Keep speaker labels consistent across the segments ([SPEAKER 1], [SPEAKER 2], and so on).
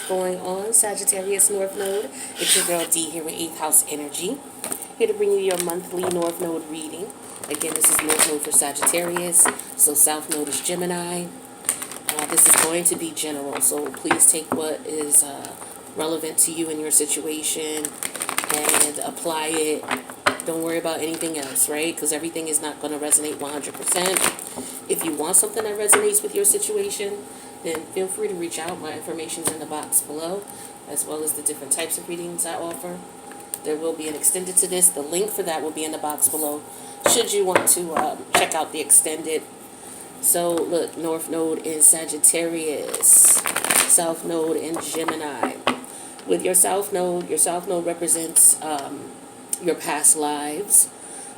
[SPEAKER 1] What's going on, Sagittarius North Node? It's your girl D here with 8th House Energy. Here to bring you your monthly North Node reading. Again, this is North Node for Sagittarius, so South Node is Gemini. This is going to be general, so please take what is relevant to you and your situation and apply it. Don't worry about anything else, right? Because everything is not going to resonate 100%. If you want something that resonates with your situation, then feel free to reach out. My information's in the box below, as well as the different types of readings I offer. There will be an extended to this. The link for that will be in the box below, should you want to check out the extended. So, look, North Node in Sagittarius, South Node in Gemini. With your South Node represents your past lives,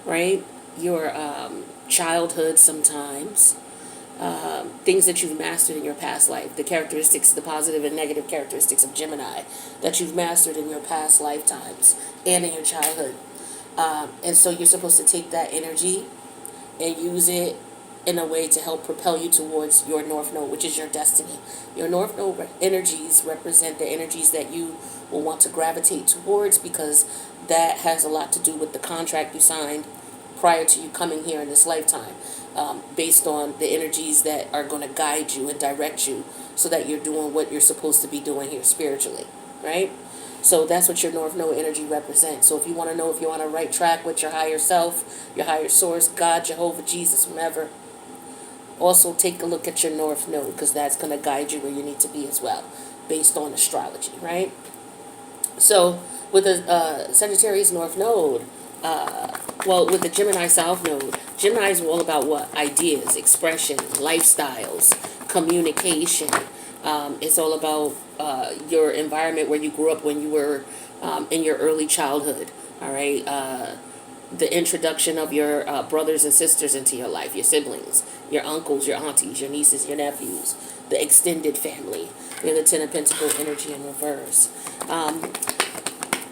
[SPEAKER 1] right? Your childhood sometimes. Things that you've mastered in your past life, the characteristics, the positive and negative characteristics of Gemini that you've mastered in your past lifetimes and in your childhood. And so you're supposed to take that energy and use it in a way to help propel you towards your North Node, which is your destiny. Your North Node energies represent the energies that you will want to gravitate towards, because that has a lot to do with the contract you signed prior to you coming here in this lifetime, based on the energies that are going to guide you and direct you so that you're doing what you're supposed to be doing here spiritually, right? So that's what your North Node energy represents. So if you want to know if you're on a right track with your higher self, your higher source, God, Jehovah, Jesus, whomever, also take a look at your North Node, because that's going to guide you where you need to be as well, based on astrology, right? So with the Sagittarius North Node, with the Gemini South Node, Gemini is all about what? Ideas, expression, lifestyles, communication. It's all about your environment where you grew up when you were in your early childhood, all right? The introduction of your brothers and sisters into your life, your siblings, your uncles, your aunties, your nieces, your nephews, the extended family. We have the Ten of Pentacle energy in reverse.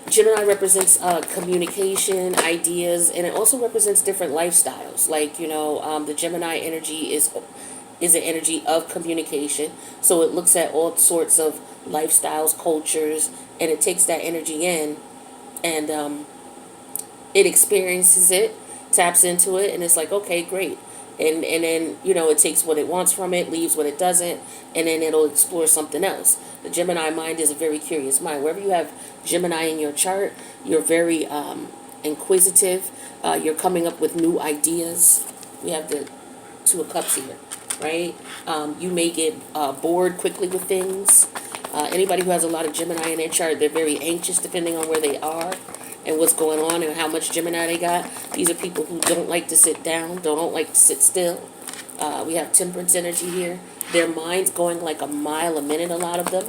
[SPEAKER 1] Gemini represents communication, ideas, and it also represents different lifestyles. Like, the Gemini energy is an energy of communication. So it looks at all sorts of lifestyles, cultures, and it takes that energy in and it experiences it, taps into it, and it's like, okay, great. And then, it takes what it wants from it, leaves what it doesn't, and then it'll explore something else. The Gemini mind is a very curious mind. Wherever you have Gemini in your chart, you're very inquisitive. You're coming up with new ideas. We have the Two of Cups here, right? You may get bored quickly with things. Anybody who has a lot of Gemini in their chart, they're very anxious depending on where they are and what's going on and how much Gemini they got. These are people who don't like to sit down, don't like to sit still. We have Temperance energy here. Their mind's going like a mile a minute, a lot of them,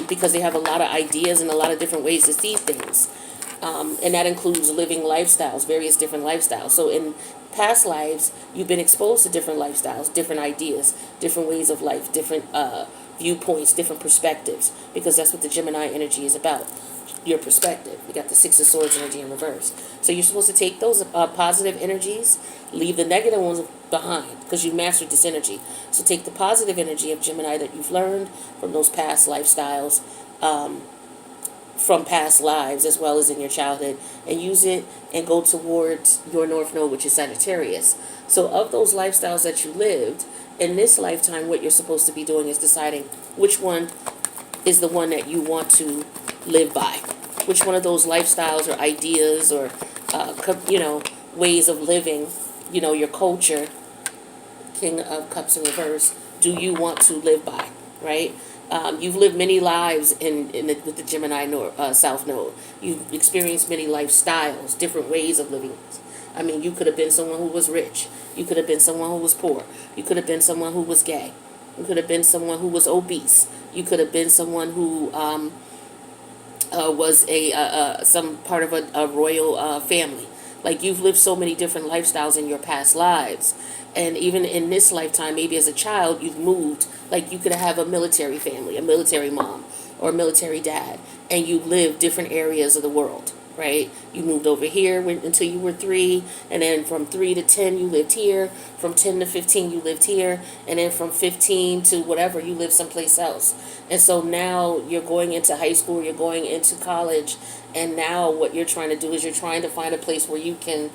[SPEAKER 1] because they have a lot of ideas and a lot of different ways to see things. And that includes living lifestyles, various different lifestyles. So in past lives, you've been exposed to different lifestyles, different ideas, different ways of life, different viewpoints, different perspectives, because that's what the Gemini energy is about. Your perspective. We got the Six of Swords energy in reverse. So you're supposed to take those positive energies, leave the negative ones behind, because you mastered this energy. So take the positive energy of Gemini that you've learned from those past lifestyles, from past lives, as well as in your childhood, and use it and go towards your North Node, which is Sagittarius. So of those lifestyles that you lived, in this lifetime, what you're supposed to be doing is deciding which one is the one that you want to live by. Which one of those lifestyles or ideas or, ways of living, your culture, King of Cups in reverse, do you want to live by, right? You've lived many lives with the Gemini South Node. You've experienced many lifestyles, different ways of living. I mean, you could have been someone who was rich. You could have been someone who was poor. You could have been someone who was gay. You could have been someone who was obese. You could have been someone who was some part of a royal family. Like, you've lived so many different lifestyles in your past lives. And even in this lifetime, maybe as a child, you've moved. Like, you could have a military family, a military mom, or a military dad, and you live different areas of the world, right? You moved over here until you were 3, and then from 3 to 10 you lived here, from 10 to 15 you lived here, and then from 15 to whatever you live someplace else. And so now you're going into high school, you're going into college, and now what you're trying to do is you're trying to find a place where you can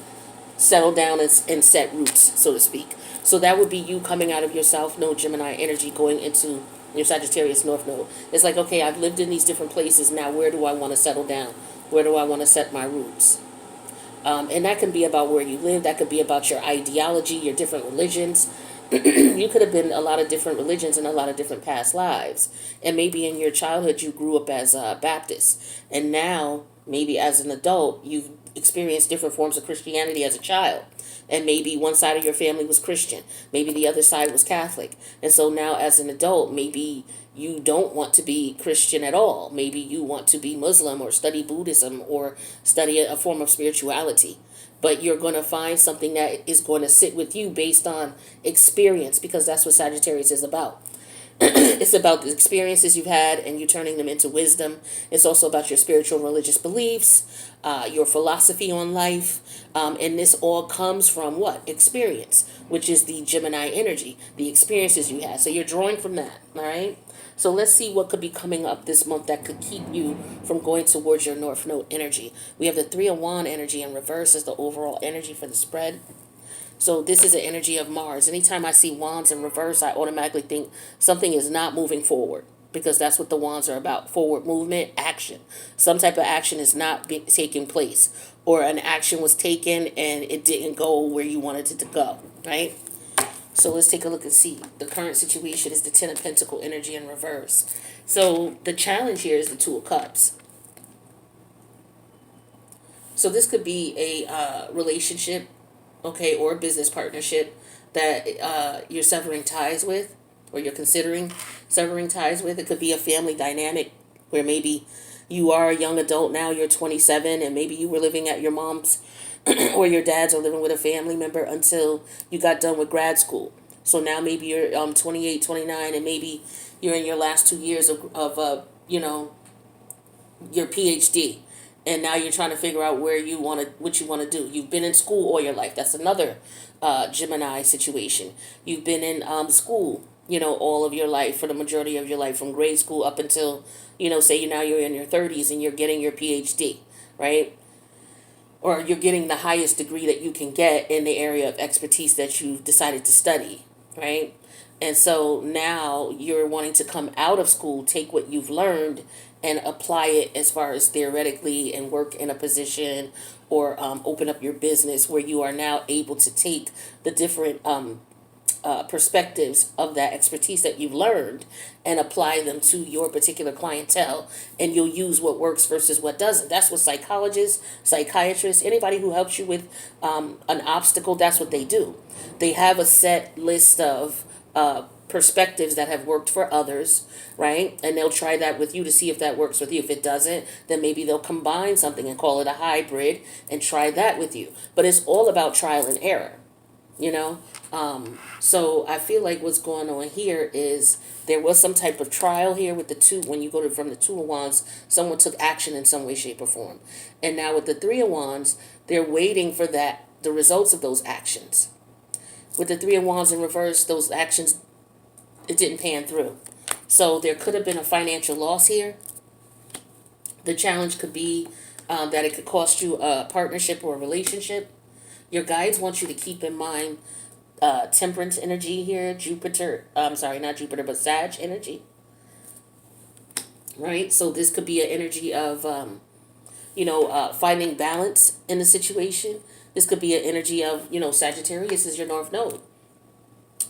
[SPEAKER 1] settle down and set roots, so to speak. So that would be you coming out of your South Node Gemini energy going into your Sagittarius North Node. It's like, okay, I've lived in these different places. Now where do I want to settle down? Where do I want to set my roots? And that can be about where you live. That could be about your ideology, your different religions. You could have been a lot of different religions in a lot of different past lives. And maybe in your childhood you grew up as a Baptist. And now, maybe as an adult, you've experienced different forms of Christianity as a child. And maybe one side of your family was Christian. Maybe the other side was Catholic. And so now as an adult, maybe you don't want to be Christian at all. Maybe you want to be Muslim or study Buddhism or study a form of spirituality. But you're going to find something that is going to sit with you based on experience, because that's what Sagittarius is about. It's about the experiences you've had and you turning them into wisdom. It's also about your spiritual religious beliefs, your philosophy on life. And this all comes from what? Experience, which is the Gemini energy, the experiences you had. So you're drawing from that, all right? So let's see what could be coming up this month that could keep you from going towards your North Node energy. We have the Three of Wands energy in reverse as the overall energy for the spread. So this is an energy of Mars. Anytime I see wands in reverse, I automatically think something is not moving forward, because that's what the wands are about. Forward movement, action. Some type of action is not taking place, or an action was taken and it didn't go where you wanted it to go, right? So let's take a look and see. The current situation is the Ten of Pentacle energy in reverse. So the challenge here is the Two of Cups. So this could be a relationship, okay, or a business partnership that you're severing ties with, or you're considering severing ties with. It could be a family dynamic where maybe you are a young adult now, you're 27, and maybe you were living at your mom's or your dad's, or living with a family member until you got done with grad school. So now maybe you're 28, 29, and maybe you're in your last 2 years of your PhD, and now you're trying to figure out what you want to do. You've been in school all your life. That's another Gemini situation. You've been in school, all of your life, for the majority of your life, from grade school up until, say you're in your 30s and you're getting your PhD, right? Or you're getting the highest degree that you can get in the area of expertise that you've decided to study, right? And so now you're wanting to come out of school, take what you've learned, and apply it as far as theoretically, and work in a position, or open up your business where you are now able to take the different perspectives of that expertise that you've learned and apply them to your particular clientele, and you'll use what works versus what doesn't. That's what psychologists, psychiatrists, anybody who helps you with an obstacle, that's what they do. They have a set list of perspectives that have worked for others, right? And they'll try that with you to see if that works with you. If it doesn't, then maybe they'll combine something and call it a hybrid and try that with you. But it's all about trial and error, you know? So I feel like what's going on here is there was some type of trial here with the two. When you go from the Two of Wands, someone took action in some way, shape, or form. And now with the Three of Wands, they're waiting for the results of those actions. With the Three of Wands in reverse, those actions, it didn't pan through. So there could have been a financial loss here. The challenge could be that it could cost you a partnership or a relationship. Your guides want you to keep in mind Temperance energy here, not Jupiter, but Sag energy. Right? So this could be an energy of, finding balance in the situation. This could be an energy of, Sagittarius is your North Node.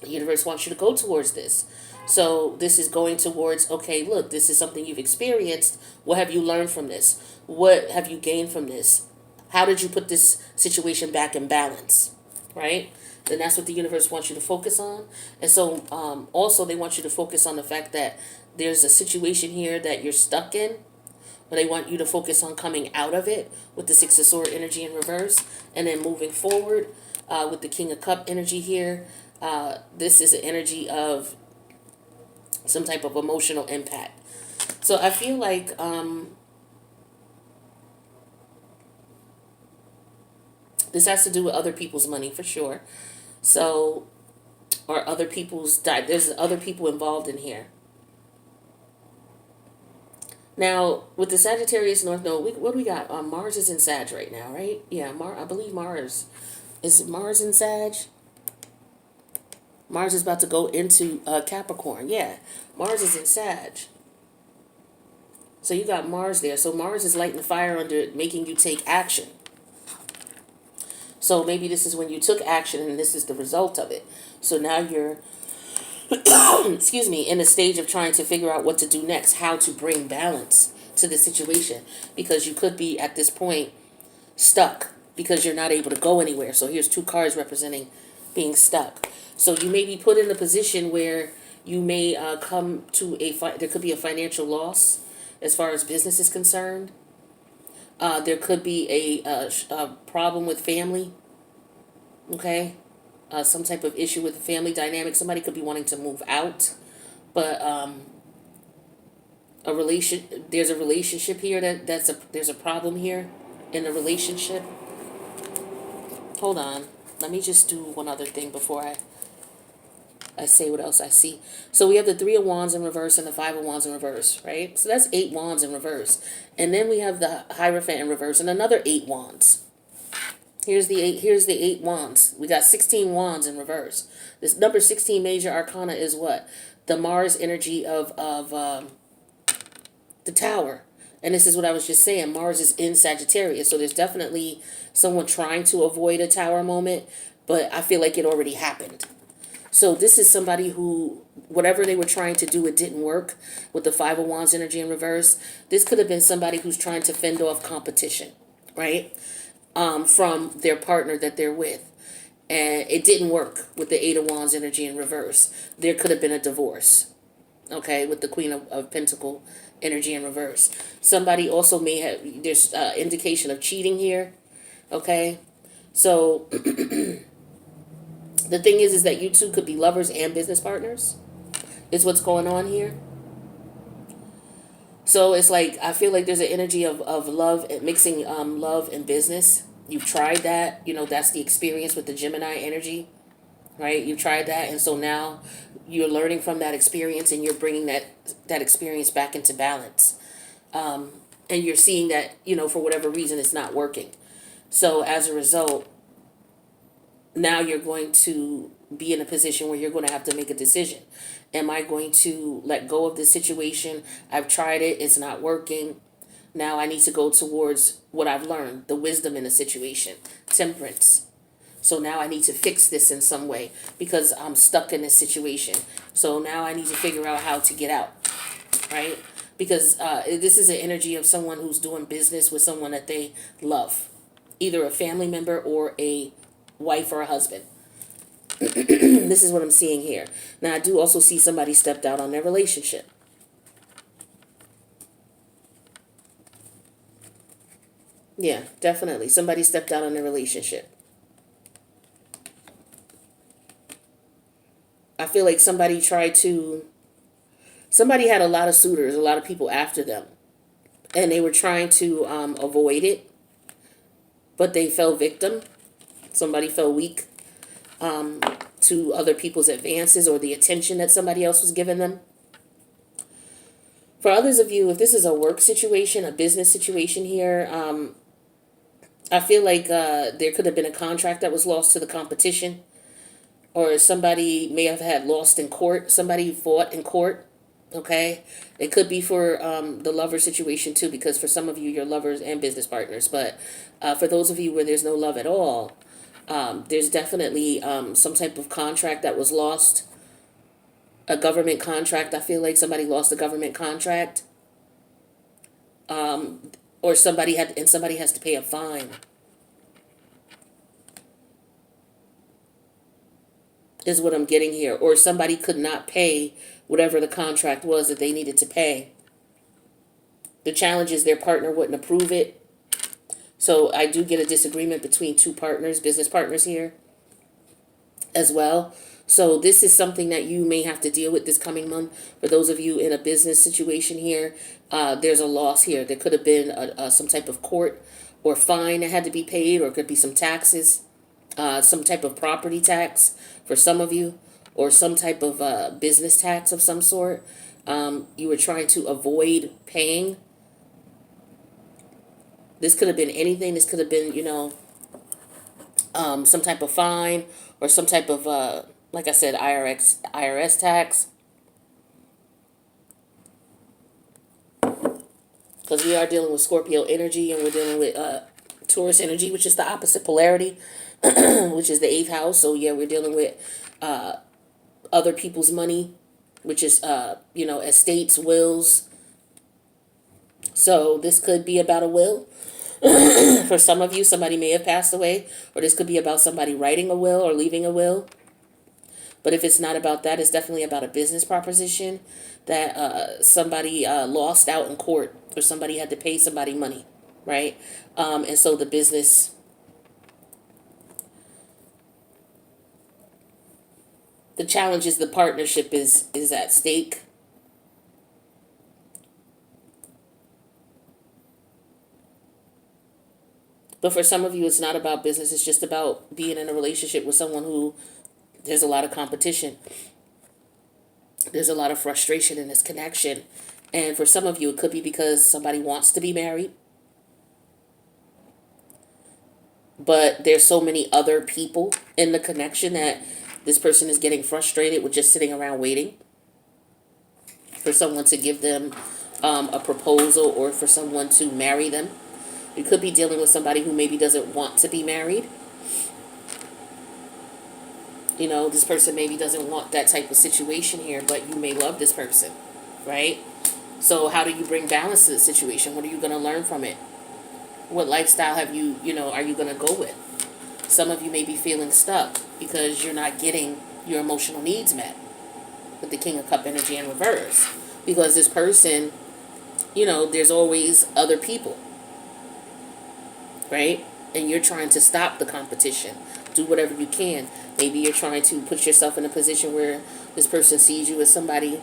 [SPEAKER 1] The universe wants you to go towards this. So this is going towards, okay, look, this is something you've experienced. What have you learned from this? What have you gained from this? How did you put this situation back in balance? Right? And that's what the universe wants you to focus on. And so also they want you to focus on the fact that there's a situation here that you're stuck in, but they want you to focus on coming out of it with the Six of Swords energy in reverse, and then moving forward with the King of Cup energy here. This is an energy of some type of emotional impact. So I feel like This has to do with other people's money for sure. So, or other people's, there's other people involved in here. Now, with the Sagittarius North Node, what do we got? Mars is in Sag right now, right? Yeah, I believe Mars. Is it Mars in Sag? Mars is about to go into Capricorn. Yeah, Mars is in Sag. So you got Mars there. So Mars is lighting the fire under it, making you take action. So maybe this is when you took action and this is the result of it. So now you're, excuse me, in the stage of trying to figure out what to do next, how to bring balance to the situation. Because you could be at this point stuck because you're not able to go anywhere. So here's two cards representing being stuck. So you may be put in a position where you may come to there could be a financial loss as far as business is concerned. There could be a problem with family, okay? Some type of issue with the family dynamic. Somebody could be wanting to move out, but there's a relationship here there's a problem here in the relationship. Hold on. Let me just do one other thing before I say what else I see. So we have the 3 of Wands in reverse and the 5 of Wands in reverse, right? So that's 8 Wands in reverse. And then we have the Hierophant in reverse and another 8 Wands. Here's the 8 Wands. We got 16 Wands in reverse. This number 16 major arcana is what? The Mars energy of the Tower. And this is what I was just saying. Mars is in Sagittarius. So there's definitely someone trying to avoid a Tower moment, but I feel like it already happened. So this is somebody who, whatever they were trying to do, it didn't work with the 5 of Wands energy in reverse. This could have been somebody who's trying to fend off competition, right? From their partner that they're with. And it didn't work with the 8 of Wands energy in reverse. There could have been a divorce, okay, with the Queen of Pentacle energy in reverse. Somebody also may have, there's indication of cheating here, okay? So the thing is that you two could be lovers and business partners, is what's going on here. So it's like, I feel like there's an energy of love and mixing love and business. You've tried that. You know, that's the experience with the Gemini energy, right? You've tried that. And so now you're learning from that experience and you're bringing that experience back into balance. And you're seeing that, you know, for whatever reason, it's not working. So as a result, now you're going to be in a position where you're going to have to make a decision. Am I going to let go of the situation? I've tried it. It's not working. Now I need to go towards what I've learned, the wisdom in the situation, temperance. So now I need to fix this in some way because I'm stuck in this situation. So now I need to figure out how to get out, right? Because this is an energy of someone who's doing business with someone that they love, either a family member or a wife or a husband. This is what I'm seeing here. Now, I do also see somebody stepped out on their relationship. Yeah, definitely. Somebody stepped out on their relationship. I feel like somebody had a lot of suitors, a lot of people after them. And they were trying to avoid it, but they fell victim. Somebody fell weak to other people's advances or the attention that somebody else was giving them. For others of you, if this is a work situation, a business situation here, I feel like there could have been a contract that was lost to the competition, or somebody may have had lost in court. Somebody fought in court, okay? It could be for the lover situation too, because for some of you, you're lovers and business partners. But for those of you where there's no love at all, there's definitely some type of contract that was lost. A government contract. I feel like somebody lost a government contract. Or somebody has to pay a fine. Is what I'm getting here. Or somebody could not pay whatever the contract was that they needed to pay. The challenge is their partner wouldn't approve it. So I do get a disagreement between two partners, business partners here as well. So this is something that you may have to deal with this coming month. For those of you in a business situation here, there's a loss here. There could have been some type of court or fine that had to be paid, or it could be some taxes, some type of property tax for some of you, or some type of business tax of some sort. You were trying to avoid paying. This could have been anything. This could have been, some type of fine, or some type of, like I said, IRS tax. Because we are dealing with Scorpio energy, and we're dealing with Taurus energy, which is the opposite polarity, which is the 8th house. So yeah, we're dealing with other people's money, which is, estates, wills. So this could be about a will. For some of you, somebody may have passed away, or this could be about somebody writing a will or leaving a will. But if it's not about that, it's definitely about a business proposition that somebody lost out in court, or somebody had to pay somebody money, right? And so the business, the challenge is the partnership is at stake. But for some of you, it's not about business. It's just about being in a relationship with someone who there's a lot of competition. There's a lot of frustration in this connection. And for some of you, it could be because somebody wants to be married, but there's so many other people in the connection that this person is getting frustrated with just sitting around waiting for someone to give them a proposal, or for someone to marry them. You could be dealing with somebody who maybe doesn't want to be married. This person maybe doesn't want that type of situation here, but you may love this person, right? So how do you bring balance to the situation? What are you going to learn from it? What lifestyle are you going to go with? Some of you may be feeling stuck because you're not getting your emotional needs met with the King of Cup energy in reverse. Because this person, there's always other people, right? And you're trying to stop the competition. Do whatever you can. Maybe you're trying to put yourself in a position where this person sees you as somebody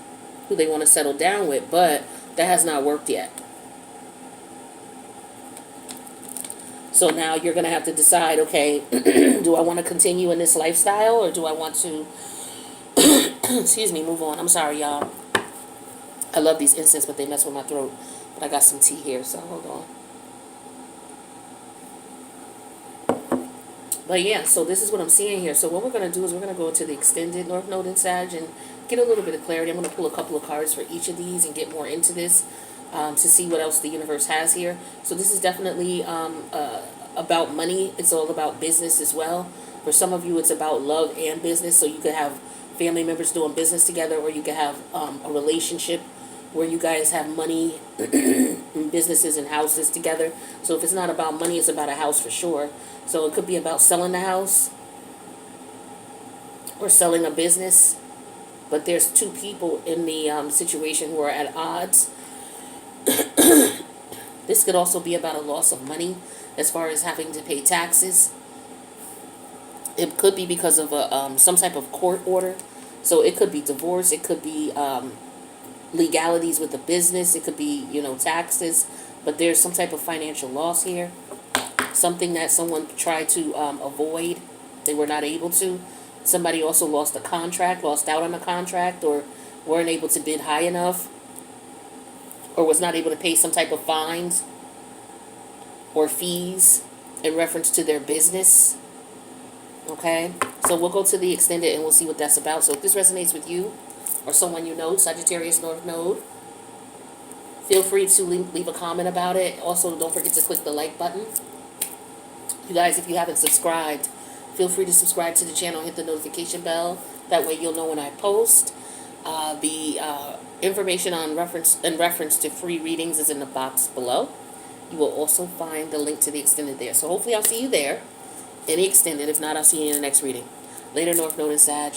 [SPEAKER 1] who they want to settle down with, but that has not worked yet. So now you're going to have to decide, okay, do I want to continue in this lifestyle, or do I want to, excuse me, move on? I'm sorry, y'all. I love these incense, but they mess with my throat. But I got some tea here, so hold on. But yeah, so this is what I'm seeing here. So what we're going to do is we're going to go into the extended North Node in Sag and get a little bit of clarity. I'm going to pull a couple of cards for each of these and get more into this to see what else the universe has here. So this is definitely about money. It's all about business as well. For some of you, it's about love and business. So you could have family members doing business together, or you could have a relationship where you guys have money and businesses and houses together. So if it's not about money, it's about a house for sure. So it could be about selling the house or selling a business. But there's two people in the situation who are at odds. This could also be about a loss of money as far as having to pay taxes. It could be because of some type of court order. So it could be divorce. It could be legalities with the business. It could be, taxes. But there's some type of financial loss here. Something that someone tried to avoid. They were not able to. Somebody also lost a contract, lost out on a contract, or weren't able to bid high enough, or was not able to pay some type of fines or fees in reference to their business. Okay? So we'll go to the extended and we'll see what that's about. So if this resonates with you or someone you know, Sagittarius North Node, feel free to leave a comment about it. Also, don't forget to click the like button. You guys, if you haven't subscribed, feel free to subscribe to the channel, hit the notification bell. That way you'll know when I post. The information in reference to free readings is in the box below. You will also find the link to the extended there. So hopefully I'll see you there in the extended. If not, I'll see you in the next reading. Later, North Node and Sag.